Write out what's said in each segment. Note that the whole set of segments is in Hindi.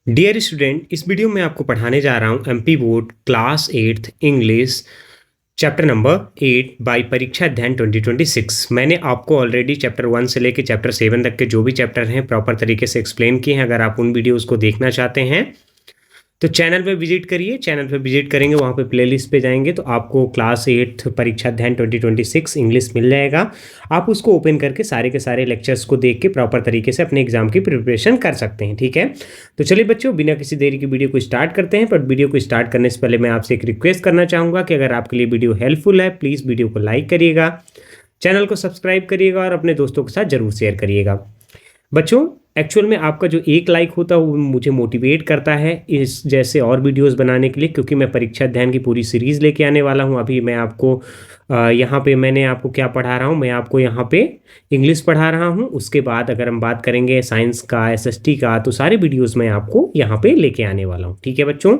डियर स्टूडेंट, इस वीडियो में आपको पढ़ाने जा रहा हूँ MP board class 8th English chapter number 8 by परीक्षा अध्ययन 2026। मैंने आपको ऑलरेडी चैप्टर 1 से लेकर चैप्टर 7 तक के जो भी चैप्टर हैं प्रॉपर तरीके से एक्सप्लेन किए हैं। अगर आप उन वीडियोज़ को देखना चाहते हैं तो चैनल पे विजिट करिए। चैनल पे विजिट करेंगे, वहाँ पे प्लेलिस्ट पे जाएंगे तो आपको क्लास 8 परीक्षा अध्ययन 2026 इंग्लिश मिल जाएगा। आप उसको ओपन करके सारे के सारे लेक्चर्स को देख के प्रॉपर तरीके से अपने एग्जाम की प्रिपरेशन कर सकते हैं। ठीक है, तो चलिए बच्चों, बिना किसी देरी की वीडियो को स्टार्ट करते हैं। पर वीडियो को स्टार्ट करने से पहले मैं आपसे एक रिक्वेस्ट करना चाहूँगा कि अगर आपके लिए वीडियो हेल्पफुल है प्लीज़ वीडियो को लाइक करिएगा, चैनल को सब्सक्राइब करिएगा और अपने दोस्तों के साथ ज़रूर शेयर करिएगा। बच्चों, एक्चुअल में आपका जो एक लाइक होता है वो मुझे मोटिवेट करता है इस जैसे और वीडियोस बनाने के लिए, क्योंकि मैं परीक्षा अध्ययन की पूरी सीरीज़ लेके आने वाला हूँ। अभी मैं आपको यहाँ पे मैंने आपको क्या पढ़ा रहा हूँ, मैं आपको यहाँ पे इंग्लिश पढ़ा रहा हूँ। उसके बाद अगर हम बात करेंगे साइंस का, एसएसटी का, तो सारे वीडियोस मैं आपको यहाँ पे लेके आने वाला हूँ। ठीक है बच्चों,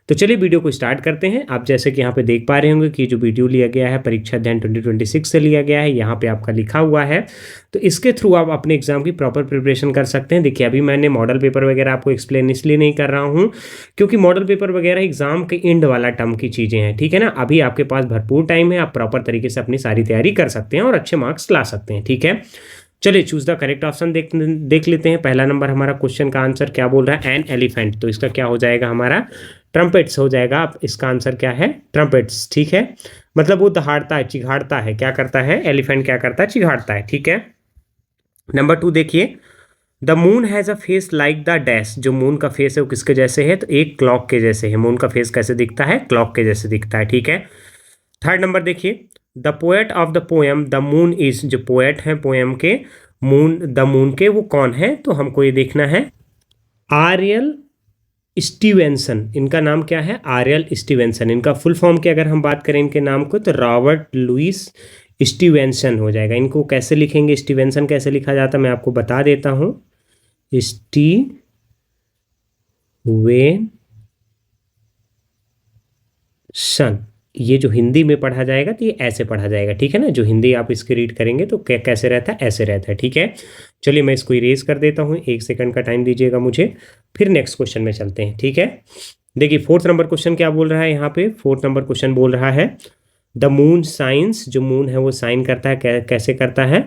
तो चलिए वीडियो को स्टार्ट करते हैं। आप जैसे कि यहाँ पे देख पा रहे होंगे कि जो वीडियो लिया गया है परीक्षा अध्ययन 2026 से लिया गया है, यहाँ पे आपका लिखा हुआ है। तो इसके थ्रू आप अपने एग्जाम की प्रॉपर प्रिपरेशन कर सकते हैं। देखिए, अभी मैंने मॉडल पेपर वगैरह आपको एक्सप्लेन इसलिए नहीं कर रहा हूँ क्योंकि मॉडल पेपर वगैरह एग्जाम के एंड वाला टर्म की चीज़ें हैं। ठीक है ना, अभी आपके पास भरपूर टाइम है, आप प्रॉपर तरीके से अपनी सारी तैयारी कर सकते हैं और अच्छे मार्क्स ला सकते हैं। ठीक है, चलिए चूज द करेक्ट ऑप्शन देख लेते हैं। पहला नंबर हमारा क्वेश्चन का आंसर क्या बोल रहा है, एन एलिफेंट। तो इसका क्या हो जाएगा, हमारा ट्रम्पेट्स हो जाएगा। आप इसका आंसर क्या है, ट्रम्पेट्स। ठीक है, मतलब वो दहाड़ता है, चिघाड़ता है। क्या करता है, एलिफेंट क्या करता है, चिघाड़ता है। ठीक है, नंबर 2 देखिए, the moon has a face like the dash. जो मून का फेस है वो किसके जैसे है, तो एक क्लॉक के जैसे है। मून का फेस कैसे दिखता है, क्लॉक के जैसे दिखता है। ठीक है, थर्ड नंबर देखिए, the poet of the poem the moon is. जो पोएट है पोएम के, मून द मून के, वो कौन है, तो हमको ये देखना है आर्यल स्टीवेंसन। इनका नाम क्या है, आर्यल स्टीवेंसन। इनका फुल फॉर्म की अगर हम बात करें इनके नाम को, तो रॉबर्ट लुइस स्टीवेंसन हो जाएगा। इनको कैसे लिखेंगे, स्टीवेंसन कैसे लिखा जाता है मैं आपको बता देता हूँ। स्टीवेंसन, ये जो हिंदी में पढ़ा जाएगा तो ये ऐसे पढ़ा जाएगा। ठीक है ना, जो हिंदी आप इसके रीड करेंगे तो कैसे रहता है, ऐसे रहता है। ठीक है, चलिए मैं इसको इरेज कर देता हूँ, 1 सेकंड का टाइम दीजिएगा मुझे, फिर नेक्स्ट क्वेश्चन में चलते हैं। ठीक है, देखिए फोर्थ नंबर क्वेश्चन क्या बोल रहा है यहाँ पे। फोर्थ नंबर क्वेश्चन बोल रहा है द मून साइंस। जो मून है वो साइन करता है, कैसे करता है,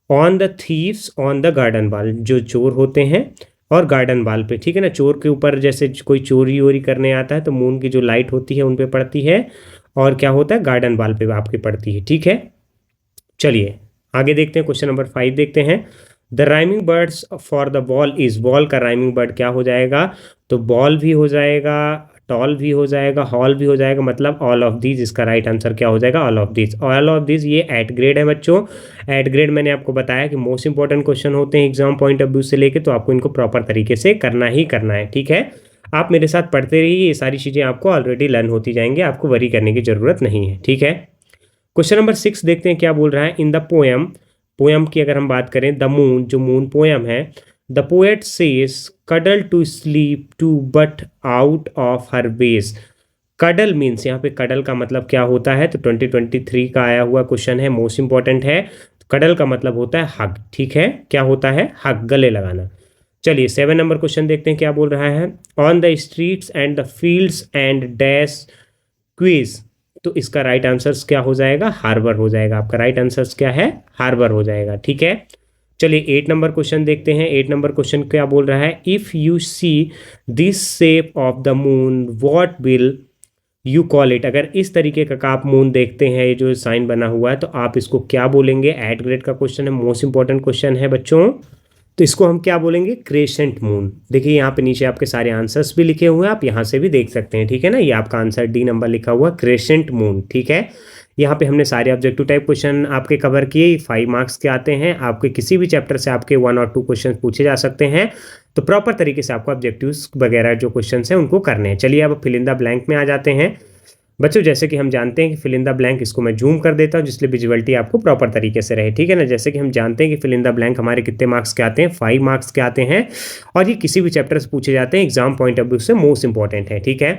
on the thieves on the garden wall. जो चोर होते हैं और गार्डन वॉल पे। ठीक है ना, चोर के ऊपर जैसे कोई चोरी वोरी करने आता है तो मून की जो लाइट होती है उन पे पड़ती है, और क्या होता है, गार्डन वॉल पे आपके पड़ती है। ठीक है, चलिए आगे देखते हैं, क्वेश्चन नंबर 5 देखते हैं। The rhyming birds for the ball is. Ball का राइमिंग बर्ड क्या हो जाएगा, तो बॉल भी हो जाएगा, टॉल भी हो जाएगा, हॉल भी हो जाएगा, मतलब ऑल ऑफ दीज। इसका राइट आंसर क्या हो जाएगा, all of these. All of these ये एट ग्रेड है बच्चों। एट ग्रेड मैंने आपको बताया कि मोस्ट इंपॉर्टेंट क्वेश्चन होते हैं एग्जाम पॉइंट ऑफ व्यू से लेके, तो आपको इनको प्रॉपर तरीके से करना ही करना है। ठीक है, आप मेरे साथ पढ़ते रहिए, ये सारी चीज़ें आपको ऑलरेडी लर्न होती जाएंगी, आपको वरी करने की ज़रूरत नहीं है। ठीक है, क्वेश्चन नंबर 6 देखते हैं क्या बोल रहा है। इन द पोएम, पोएम की अगर हम बात करें, द मून, जो मून पोएम है, the poet says cuddle to sleep to but out of her base. Cuddle means, यहाँ पे कडल का मतलब क्या होता है, तो 2023 का आया हुआ क्वेश्चन है, मोस्ट इंपॉर्टेंट है। कडल का मतलब होता है हग। ठीक है, क्या होता है, हग, गले लगाना। चलिए 7 नंबर क्वेश्चन देखते हैं क्या बोल रहा है। On the streets and the fields and dash quiz. तो इसका राइट आंसर्स क्या हो जाएगा, हार्बर हो जाएगा। आपका राइट आंसर्स क्या है, हार्बर हो जाएगा। ठीक है, चलिए 8 नंबर क्वेश्चन देखते हैं। 8 नंबर क्वेश्चन क्या बोल रहा है, if you see this shape of the moon what will you call it. अगर इस तरीके का आप मून देखते हैं, ये जो साइन बना हुआ है, तो आप इसको क्या बोलेंगे। एट ग्रेड का क्वेश्चन है, मोस्ट इंपॉर्टेंट क्वेश्चन है बच्चों, तो इसको हम क्या बोलेंगे, क्रेसेंट मून। देखिए यहाँ पे नीचे आपके सारे आंसर्स भी लिखे हुए हैं, आप यहाँ से भी देख सकते हैं। ठीक है ना, ये आपका आंसर डी नंबर लिखा हुआ, क्रेसेंट मून। ठीक है, यहाँ पे हमने सारे ऑब्जेक्टिव टाइप क्वेश्चन आपके कवर किए। 5 मार्क्स के आते हैं, आपके किसी भी चैप्टर से आपके 1 और 2 क्वेश्चन पूछे जा सकते हैं, तो प्रॉपर तरीके से आपको ऑब्जेक्टिव्स वगैरह जो क्वेश्चन हैं उनको करने हैं। चलिए अब फिल इन द ब्लैंक में आ जाते हैं बच्चों। जैसे कि हम जानते हैं कि फिल इन द ब्लैंक, इसको मैं जूम कर देता हूँ जिसलिए विजुअलिटी आपको प्रॉपर तरीके से रहे। ठीक है ना, जैसे कि हम जानते हैं कि फिल इन द ब्लैंक हमारे कितने मार्क्स के आते हैं, 5 मार्क्स के आते हैं, और ये किसी भी चैप्टर से पूछे जाते हैं, एग्जाम पॉइंट ऑफ व्यू से मोस्ट इंपॉर्टेंट है। ठीक है,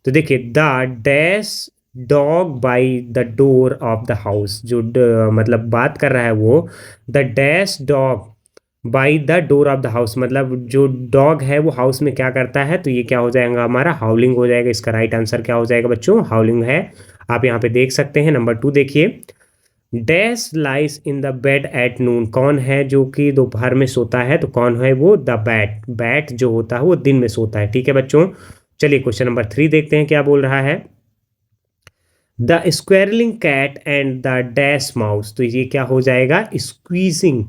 तो देखिए, the dash dog by the door of the house. जो मतलब बात कर रहा है वो, the dash dog by the door of the house, मतलब जो डॉग है वो हाउस में क्या करता है, तो ये क्या हो जाएगा हमारा हाउलिंग हो जाएगा। इसका राइट आंसर क्या हो जाएगा बच्चों, हाउलिंग है। आप यहाँ पे देख सकते हैं। नंबर 2 देखिए, dash lies in the bed at नून, कौन है जो कि दोपहर में सोता है, तो कौन है वो, द बैट। बैट जो होता है वो दिन में सोता है, ठीक है बच्चों। चलिए क्वेश्चन नंबर 3 देखते हैं क्या बोल रहा है। The squirrelling cat and the dash mouse, तो ये क्या हो जाएगा, स्क्वीजिंग।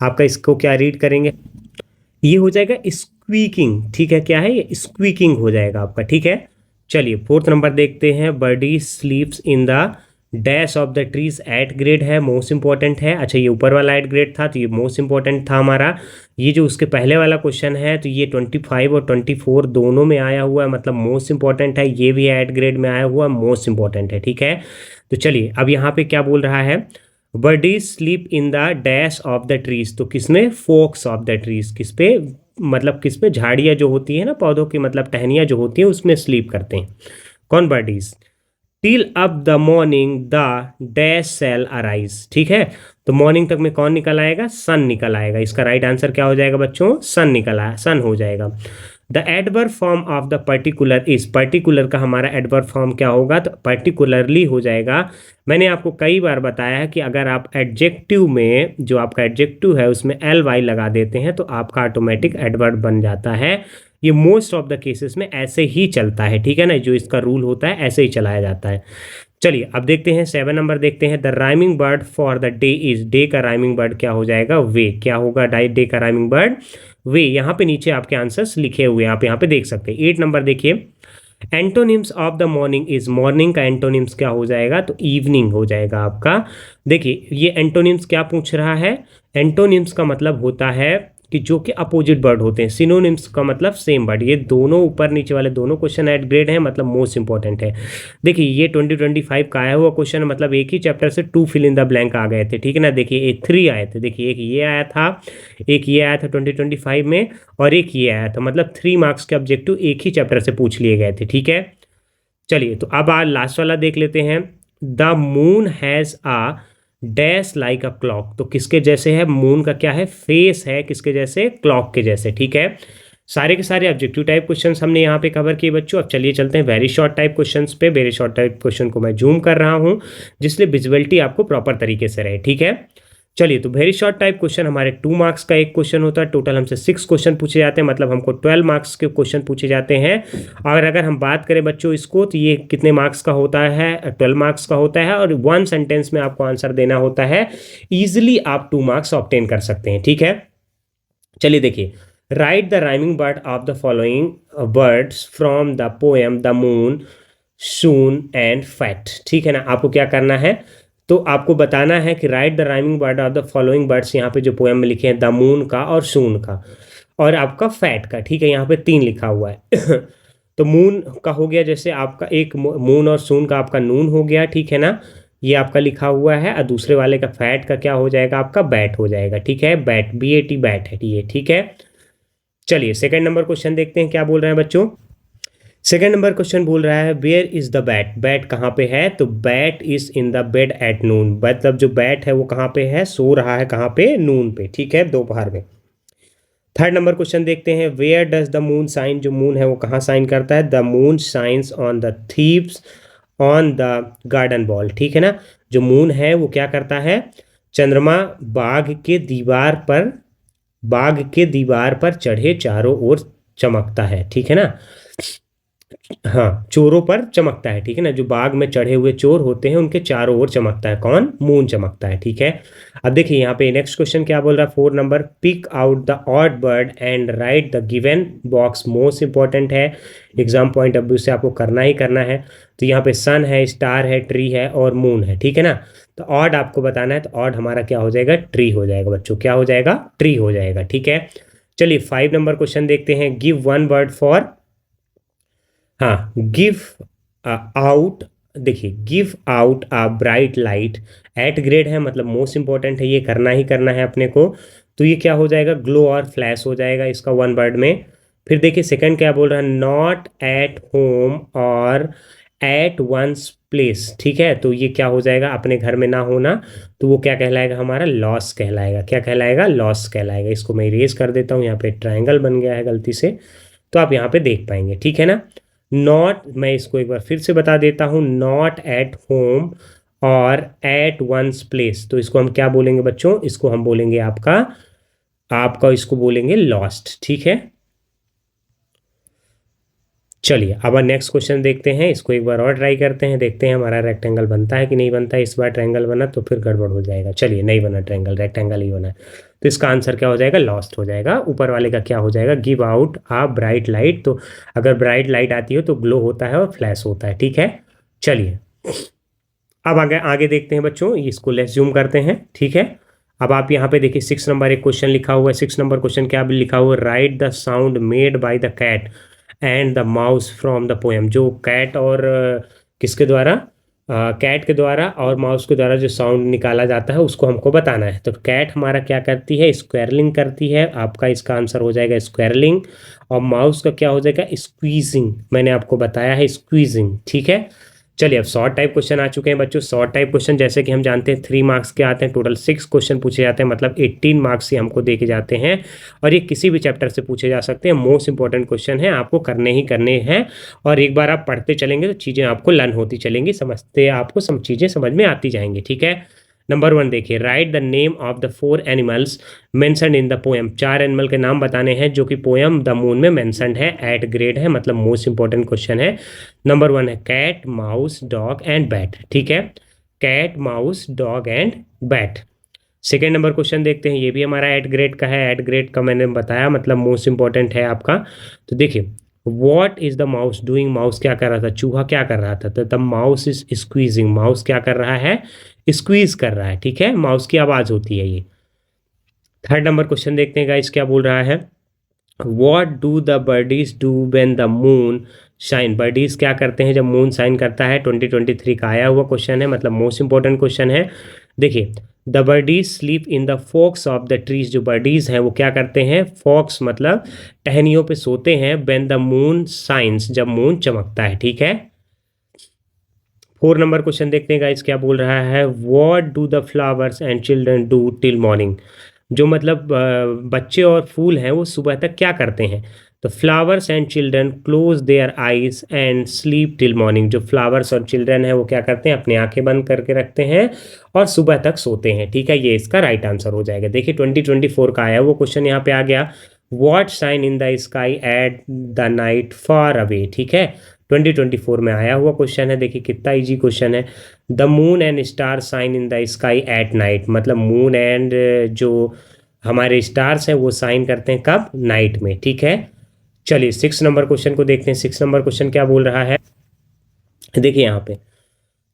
आपका इसको क्या रीड करेंगे, ये हो जाएगा स्क्वीकिंग, ठीक है। क्या है ये, स्क्वीकिंग हो जाएगा आपका, ठीक है। चलिए 4th नंबर देखते हैं, birdie sleeps in the dash of the trees eight grade है, मोस्ट इंपॉर्टेंट है। अच्छा ये ऊपर वाला एट ग्रेड था तो ये मोस्ट इंपॉर्टेंट था हमारा। ये जो उसके पहले वाला क्वेश्चन है तो ये 25 और 24 दोनों में आया हुआ है, मतलब मोस्ट इंपॉर्टेंट है। ये भी एट ग्रेड में आया हुआ मोस्ट इंपॉर्टेंट है, ठीक है। तो चलिए अब यहाँ पे क्या बोल रहा है, birdies sleep in the dash of the trees, तो किसमें, फोक्स ऑफ द ट्रीज, किस पे, मतलब किस पे, झाड़ियाँ जो होती है ना पौधों की, मतलब टहनियाँ जो होती हैं उसमें स्लीप करते हैं कौन, birdies. Till up the morning the dash sail arise, ठीक है। तो मॉर्निंग तक में कौन निकल आएगा, सन निकल आएगा। इसका राइट आंसर क्या हो जाएगा बच्चों, सन निकल आया, सन हो जाएगा। The adverb form of the particular is, particular का हमारा एडवर्ब फॉर्म क्या होगा, तो पर्टिकुलरली हो जाएगा। मैंने आपको कई बार बताया है कि अगर आप एडजेक्टिव में, जो आपका एडजेक्टिव है उसमें एल वाई लगा देते हैं तो आपका ऑटोमेटिक एडवर्ब बन जाता है। ये मोस्ट ऑफ द केसेस में ऐसे ही चलता है, ठीक है ना, जो इसका रूल होता है ऐसे ही चलाया जाता है। चलिए अब देखते हैं 7 नंबर देखते हैं, the rhyming bird for the day is, day का राइमिंग बर्ड क्या हो जाएगा, वे। क्या होगा डे का राइमिंग बर्ड, वे। यहाँ पे नीचे आपके आंसर्स लिखे हुए हैं, आप यहाँ पे देख सकते हैं। 8 नंबर देखिए, antonyms of the morning is, morning का एंटोनिम्स क्या हो जाएगा, तो इवनिंग हो जाएगा आपका। देखिए ये एंटोनिम्स क्या पूछ रहा है, एंटोनिम्स का मतलब होता है कि जो कि अपोजिट वर्ड होते हैं। सिनोनिम्स का मतलब सेम वर्ड। ये दोनों ऊपर नीचे वाले दोनों क्वेश्चन एट ग्रेड हैं, मतलब मोस्ट इंपॉर्टेंट है। देखिए ये 2025 का आया हुआ क्वेश्चन, मतलब एक ही चैप्टर से 2 फिल इन द ब्लैंक आ गए थे, ठीक है ना। देखिए ये 3 आए थे, देखिए एक ये आया था, एक ये आया था 2025 में, और एक ये आया था, मतलब 3 मार्क्स के ऑब्जेक्टिव एक ही चैप्टर से पूछ लिए गए थे, ठीक है। चलिए तो अब आज लास्ट वाला देख लेते हैं, the moon has a dash like a clock, तो किसके जैसे है, मून का क्या है, फेस है, किसके जैसे, क्लॉक के जैसे, ठीक है। सारे के सारे ऑब्जेक्टिव टाइप क्वेश्चंस हमने यहाँ पे कवर किए बच्चों। अब चलिए चलते हैं वेरी शॉर्ट टाइप क्वेश्चंस पे। वेरी शॉर्ट टाइप क्वेश्चन को मैं जूम कर रहा हूँ जिससे विजुअलिटी आपको प्रॉपर तरीके से रहे, ठीक है। चलिए तो वेरी शॉर्ट टाइप क्वेश्चन हमारे 2 मार्क्स का एक क्वेश्चन होता है, टोटल हमसे 6 क्वेश्चन पूछे जाते हैं, मतलब हमको 12 मार्क्स के क्वेश्चन पूछे जाते हैं। और अगर हम बात करें बच्चों इसको, तो ये कितने मार्क्स का होता है, 12 मार्क्स का होता है, और 1 सेंटेंस में आपको आंसर देना होता है। ईजिली आप 2 मार्क्स ऑब्टेन कर सकते हैं, ठीक है। चलिए देखिए, write the rhyming word of the following words from the poem the moon soon and fat, ठीक है ना। आपको क्या करना है, तो आपको बताना है कि right the rhyming word of the following words, यहाँ पे जो पोएम में लिखे हैं, द मून का और सून का और आपका फैट का, ठीक है। यहाँ पे 3 लिखा हुआ है तो मून का हो गया, जैसे आपका एक मून और सून का आपका नून हो गया, ठीक है ना, ये आपका लिखा हुआ है। और दूसरे वाले का फैट का क्या हो जाएगा, आपका बैट हो जाएगा, ठीक है। बैट, BAT बैट है ये, ठीक है। चलिए सेकंड नंबर क्वेश्चन देखते हैं क्या बोल रहे हैं बच्चों। सेकेंड नंबर क्वेश्चन बोल रहा है, where is the bat, bat कहाँ पे है, तो bat is in the bed at noon, मतलब जो बैट है वो कहाँ पे है, सो रहा है कहाँ पे, नून पे, ठीक है, दोपहर में। थर्ड नंबर क्वेश्चन देखते हैं, where does the moon shine, जो मून है वो कहाँ साइन करता है, the moon shines on the thieves on the garden wall, ठीक है ना। जो मून है वो क्या करता है, चंद्रमा बाग के दीवार पर चढ़े चारों ओर चमकता है, ठीक है ना। हाँ, चोरों पर चमकता है, ठीक है ना। जो बाग में चढ़े हुए चोर होते हैं उनके चारों ओर चमकता है, कौन, मून चमकता है, ठीक है। अब देखिए यहाँ पे नेक्स्ट क्वेश्चन क्या बोल रहा है, 4 number, pick out the odd bird and write the given box, most important है, एग्जाम पॉइंट ऑफ व्यू से आपको करना ही करना है। तो यहाँ पे सन है, स्टार है, ट्री है और मून है, ठीक है ना। तो ऑड आपको बताना है, तो ऑड हमारा क्या हो जाएगा, ट्री हो जाएगा बच्चों, क्या हो जाएगा, ट्री हो जाएगा, ठीक है। चलिए 5 नंबर क्वेश्चन देखते हैं, गिव वन वर्ड फॉर, हाँ, गिव आउट, देखिए give out a bright light at grade है, मतलब मोस्ट इंपॉर्टेंट है, ये करना ही करना है अपने को। तो ये क्या हो जाएगा, ग्लो और फ्लैश हो जाएगा इसका 1 वर्ड में। फिर देखिए सेकंड क्या बोल रहा है, नॉट एट होम और एट वंस प्लेस, ठीक है, तो ये क्या हो जाएगा, अपने घर में ना होना, तो वो क्या कहलाएगा, हमारा लॉस कहलाएगा। क्या कहलाएगा, लॉस कहलाएगा। इसको मैं इरेज कर देता हूँ, यहाँ पे ट्रायंगल बन गया है गलती से, तो आप यहाँ पे देख पाएंगे, ठीक है ना। नॉट, मैं इसको एक बार फिर से बता देता हूँ, नॉट एट होम और एट वंस प्लेस, तो इसको हम क्या बोलेंगे बच्चों, इसको हम बोलेंगे आपका आपका इसको बोलेंगे लॉस्ट, ठीक है। चलिए अब नेक्स्ट क्वेश्चन देखते हैं, इसको एक बार और ट्राई करते हैं, देखते हैं हमारा रेक्टेंगल बनता है कि नहीं बनता है। इस बार ट्रायंगल बना तो फिर गड़बड़ हो जाएगा। चलिए नहीं बना ट्रायंगल, रेक्टेंगल ही बना है, तो इसका आंसर क्या हो जाएगा, लॉस्ट हो जाएगा। ऊपर वाले का क्या हो जाएगा, गिव आउट आ ब्राइट लाइट, तो अगर ब्राइट लाइट आती हो तो ग्लो होता है और फ्लैश होता है, ठीक है। चलिए अब आगे आगे देखते हैं बच्चों, इसको लेस जूम करते हैं, ठीक है। अब आप यहाँ पे देखिए 6 नंबर एक क्वेश्चन लिखा हुआ है। 6 नंबर क्वेश्चन क्या लिखा हुआ है, write the sound made by the cat and the mouse from the poem. जो कैट और किसके द्वारा, कैट के द्वारा और माउस के द्वारा जो साउंड निकाला जाता है उसको हमको बताना है। तो कैट हमारा क्या करती है, स्क्वेरलिंग करती है, आपका इसका आंसर हो जाएगा स्क्वेरलिंग। और माउस का क्या हो जाएगा, स्क्वीजिंग, मैंने आपको बताया है स्क्वीजिंग, ठीक है। चलिए अब शॉर्ट टाइप क्वेश्चन आ चुके हैं बच्चों। शॉर्ट टाइप क्वेश्चन जैसे कि हम जानते हैं 3 मार्क्स के आते हैं, टोटल 6 क्वेश्चन पूछे जाते हैं, मतलब 18 मार्क्स से हमको दे के जाते हैं, और ये किसी भी चैप्टर से पूछे जा सकते हैं। मोस्ट इंपॉर्टेंट क्वेश्चन है, आपको करने ही करने हैं, और एक बार आप पढ़ते चलेंगे तो चीज़ें आपको लर्न होती चलेंगी, समझते आपको सब चीज़ें समझ में आती जाएंगी, ठीक है। नंबर 1 देखिए, write the name of the 4 animals mentioned in the poem. 4 animal के नाम बताने हैं जो कि पोएम द मून में मेंशन्ड है, एट ग्रेड है, मतलब मोस्ट इंपॉर्टेंट क्वेश्चन है। नंबर 1 है cat, mouse, dog and bat, ठीक है, cat, mouse, dog and bat. Second number question देखते हैं, ये भी हमारा एट ग्रेड का है। एट ग्रेड का मैंने बताया, मतलब मोस्ट इंपॉर्टेंट है आपका। तो देखिए, what is the mouse doing, mouse क्या कर रहा था, चूहा क्या कर रहा था, तो the mouse is squeezing, mouse क्या कर रहा है, स्क्वीज कर रहा है, ठीक है, माउस की आवाज होती है ये। थर्ड नंबर क्वेश्चन देखते हैं गाइस, क्या बोल रहा है, what do the birdies do when the moon shine. Birdies क्या करते हैं जब मून शाइन करता है, 2023 का आया हुआ क्वेश्चन है, मतलब मोस्ट इंपॉर्टेंट क्वेश्चन है। देखिए, the birdies sleep in the forks of the trees. जो बर्डीज हैं वो क्या करते हैं, फॉक्स मतलब टहनियों पे सोते हैं, व्हेन द मून शाइन्स, जब मून चमकता है, ठीक है। 4 नंबर क्वेश्चन देखते हैं गाइस, क्या बोल रहा है, what do the flowers and children do till morning. जो मतलब बच्चे और फूल हैं वो सुबह तक क्या करते हैं, तो flowers and children close their eyes and sleep till morning. जो फ्लावर्स और चिल्ड्रन है वो क्या करते हैं, अपनी आंखें बंद करके रखते हैं और सुबह तक सोते हैं, ठीक है, ये इसका राइट आंसर हो जाएगा। देखिए 2024 का आया वो क्वेश्चन यहाँ पे आ गया, what shine in the sky at the night far away, ठीक है, 2024 में आया हुआ क्वेश्चन है। देखिए कितना इजी क्वेश्चन है, the moon and star shine in the sky at night, मतलब मून एंड जो हमारे स्टार्स हैं वो साइन करते हैं कब, नाइट में, ठीक है। चलिए 6 नंबर क्वेश्चन को देखते हैं। 6 नंबर क्वेश्चन क्या बोल रहा है, देखिए यहाँ पे,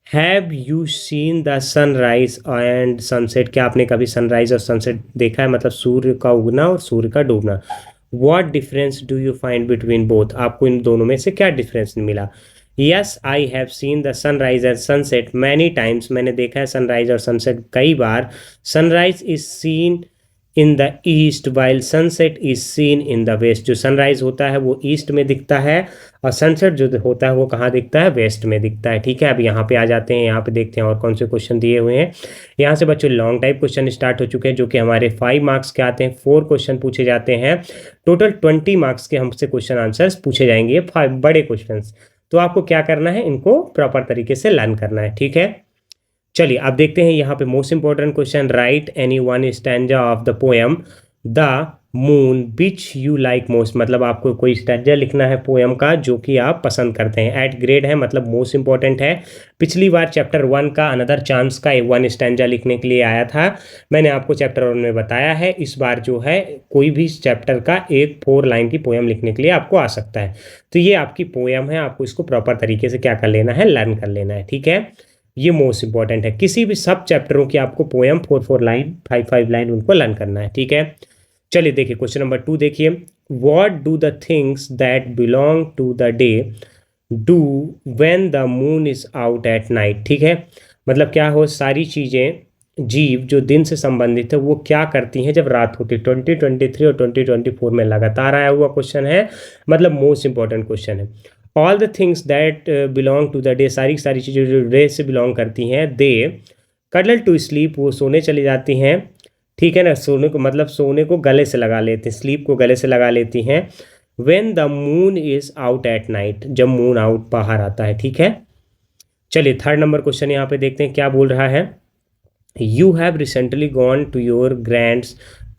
have you seen the sunrise and sunset. क्या आपने कभी सनराइज और सनसेट देखा है, मतलब सूर्य का उगना और सूर्य का डूबना। What difference do you find between both. आपको इन दोनों में से क्या डिफरेंस मिला। Yes I have seen the sunrise and sunset many times. मैंने देखा है सनराइज और सनसेट कई बार। Sunrise is seen in the east while sunset is seen in the west. जो सनराइज होता है वो ईस्ट में दिखता है और सनसेट जो होता है वो कहाँ दिखता है, वेस्ट में दिखता है, ठीक है। अब यहाँ पे आ जाते हैं, यहाँ पे देखते हैं और कौन से क्वेश्चन दिए हुए हैं। यहाँ से बच्चों लॉन्ग टाइप क्वेश्चन स्टार्ट हो चुके हैं जो कि हमारे 5 मार्क्स के आते हैं। 4 क्वेश्चन पूछे जाते हैं, टोटल 20 मार्क्स के हमसे क्वेश्चन आंसर्स पूछे जाएंगे, 5 बड़े क्वेश्चन। तो आपको क्या करना है, इनको प्रॉपर तरीके से लर्न करना है, ठीक है। चलिए अब देखते हैं यहाँ पे most important question, right any one stanza of the poem the moon which you like most. मतलब आपको कोई स्टैंजा लिखना है पोएम का जो कि आप पसंद करते हैं। एट ग्रेड है, मतलब मोस्ट इंपॉर्टेंट है। पिछली बार चैप्टर 1 का अनदर चांस का 1 स्टैंजा लिखने के लिए आया था, मैंने आपको चैप्टर 1 में बताया है। इस बार जो है कोई भी चैप्टर का एक 4 लाइन की पोएम लिखने के लिए आपको आ सकता है। तो ये आपकी पोएम है, आपको इसको प्रॉपर तरीके से क्या कर लेना है, लर्न कर लेना है, ठीक है। ये मोस्ट इंपॉर्टेंट है। किसी भी सब चैप्टरों की आपको पोएम 4 लाइन 5 लाइन उनको लर्न करना है, ठीक है। चलिए देखिए क्वेश्चन नंबर 2 देखिए, what do the things that belong to the day do when the moon is out at night, ठीक है। मतलब क्या हो, सारी चीज़ें जीव जो दिन से संबंधित है वो क्या करती हैं जब रात होती है। 2023 और 2024 में लगातार आया हुआ क्वेश्चन है, मतलब मोस्ट इंपॉर्टेंट क्वेश्चन है। All the things that belong to the day, सारी सारी चीज़ें जो डे से बिलोंग करती हैं, दे कडल टू स्लीप, वो सोने चली जाती हैं, ठीक है ना। सोने को मतलब सोने को गले से लगा लेते हैं, स्लीप को गले से लगा लेती हैं। When the moon is out at night, जब मून आउट बाहर आता है, ठीक है। चलिए थर्ड नंबर क्वेश्चन यहाँ पे देखते हैं क्या बोल रहा है। You have recently gone to your grand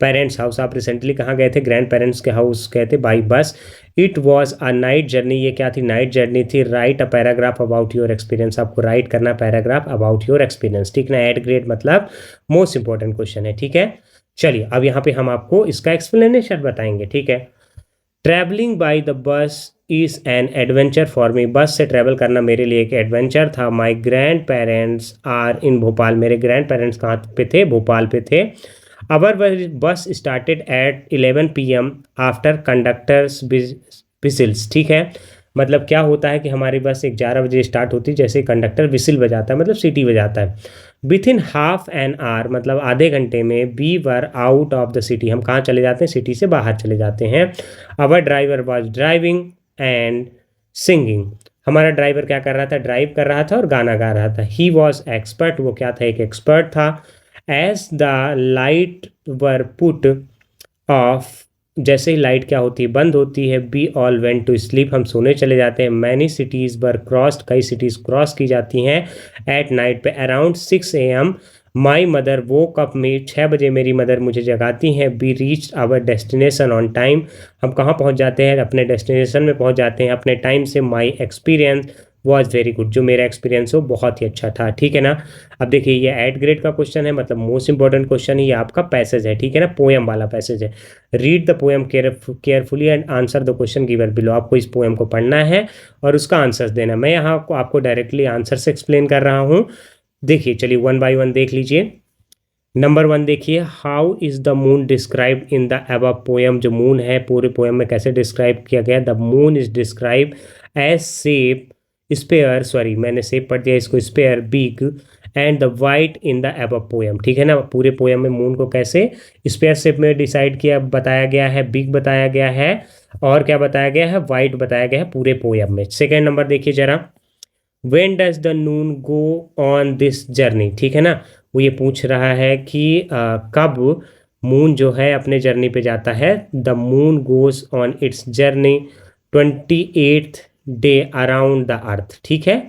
parents house, आप रिसेंटली कहाँ गए थे, ग्रैंड पेरेंट्स के हाउस गए थे by bus. It was a night journey, ये क्या थी, नाइट जर्नी थी। Right a paragraph about your experience, आपको राइट करना पैराग्राफ अबाउट योर एक्सपीरियंस, ठीक ना। एट ग्रेड मतलब मोस्ट इंपॉर्टेंट क्वेश्चन है, ठीक है। चलिए अब यहाँ पे हम आपको इसका एक्सप्लेनेशन बताएंगे, ठीक है। Travelling by the bus is an adventure for me, bus से ट्रैवल करना मेरे लिए एक एडवेंचर था। My grandparents are in Bhopal, मेरे ग्रैंड पेरेंट्स कहाँ पे थे, भोपाल पे थे। Our bus started at 11 PM after conductor's whistles, ठीक है। मतलब क्या होता है कि हमारी बस 11 बजे स्टार्ट होती है, जैसे कंडक्टर विसिल बजाता है, मतलब सीटी बजाता है। Within half an hour, मतलब आधे घंटे में, we were out of the city, हम कहाँ चले जाते हैं, सिटी से बाहर चले जाते हैं। Our driver was driving and singing, हमारा ड्राइवर क्या कर रहा था, ड्राइव कर रहा था और गाना गा रहा था। ही वॉज एक्सपर्ट, वो क्या था, एक एक्सपर्ट था। As the light were put off, जैसे ही लाइट क्या होती है, बंद होती है। We all went to sleep, हम सोने चले जाते हैं। मैनी सिटीज़ वर क्रॉस्ड, कई सिटीज़ क्रॉस की जाती हैं। एट नाइट पे around 6 AM my mother woke up में, 6 बजे मेरी मदर मुझे जगाती हैं। We reach our destination on time, हम कहाँ पहुँच जाते हैं, अपने डेस्टिनेशन में पहुँच जाते हैं अपने टाइम से। My experience was very good, जो मेरा एक्सपीरियंस हो बहुत ही अच्छा था, ठीक है ना। अब देखिए ये एट ग्रेड का क्वेश्चन है, मतलब मोस्ट इंपॉर्टेंट क्वेश्चन है, ये आपका पैसेज है, ठीक है ना, पोएम वाला पैसेज है। Read the poem carefully and answer the question given below, आपको इस पोएम को पढ़ना है और उसका आंसर्स देना। मैं यहाँ आपको डायरेक्टली आंसर से एक्सप्लेन कर रहा हूँ। देखिए चलिए वन बाय वन देख लीजिए। नंबर 1 देखिए, how is the moon describe in the above poem, जो मून है पूरे पोएम में कैसे डिस्क्राइब किया गया। The moon is describe as shape sphere, sorry मैंने शेप पढ़ दिया इसको, sphere big and the white in the above poem, ठीक है ना। पूरे पोएम में मून को कैसे स्पेयर शेप में डिसाइड किया, बताया गया है, बिग बताया गया है और क्या बताया गया है, वाइट बताया गया है पूरे पोएम में। सेकेंड नंबर देखिए जरा, when does the Noon go on this journey, ठीक है ना। वो ये पूछ रहा है कि कब मून जो है अपने जर्नी पे जाता है। The moon goes on its journey 28th day around the earth, ठीक है।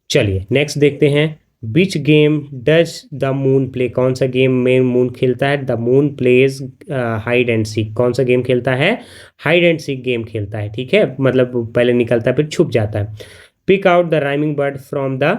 चलिए नेक्स्ट देखते हैं, which game does the moon play, कौन सा गेम में मून खेलता है। The moon plays hide and seek, कौन सा गेम खेलता है, हाइड एंड सीक गेम खेलता है, ठीक है। मतलब पहले निकलता है फिर छुप जाता है। Pick out the rhyming word from the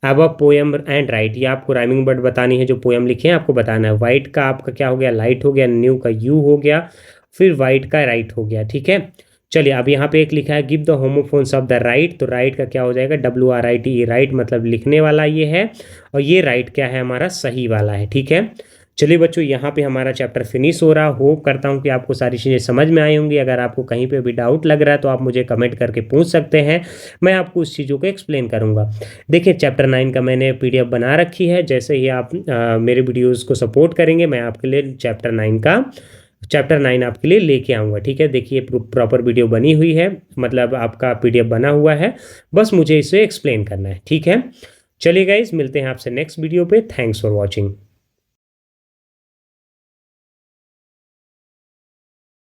above poem and write, ये आपको राइमिंग वर्ड बतानी है, जो पोएम लिखे हैं आपको बताना है। वाइट का आपका क्या हो गया, लाइट हो गया। न्यू का यू हो गया, फिर वाइट का राइट हो गया, ठीक है। चलिए अब यहाँ पे एक लिखा है give the homophones of the right, तो राइट का क्या हो जाएगा, WRIT, राइट मतलब लिखने वाला ये है, और ये राइट क्या है हमारा, सही वाला है, ठीक है। चलिए बच्चों यहाँ पे हमारा चैप्टर फिनिश हो रहा। होप करता हूँ कि आपको सारी चीज़ें समझ में आई होंगी। अगर आपको कहीं पे भी डाउट लग रहा है तो आप मुझे कमेंट करके पूछ सकते हैं, मैं आपको उस चीज़ों को एक्सप्लेन करूँगा। देखिए चैप्टर 9 का मैंने PDF बना रखी है, जैसे ही आप मेरे वीडियोज़ को सपोर्ट करेंगे मैं आपके लिए चैप्टर 9 आपके लिए लेके आऊँगा, ठीक है। देखिए प्रॉपर वीडियो बनी हुई है, मतलब आपका PDF बना हुआ है, बस मुझे इसे एक्सप्लेन करना है, ठीक है। चलिए गाइज मिलते हैं आपसे नेक्स्ट वीडियो पे। Thanks for watching.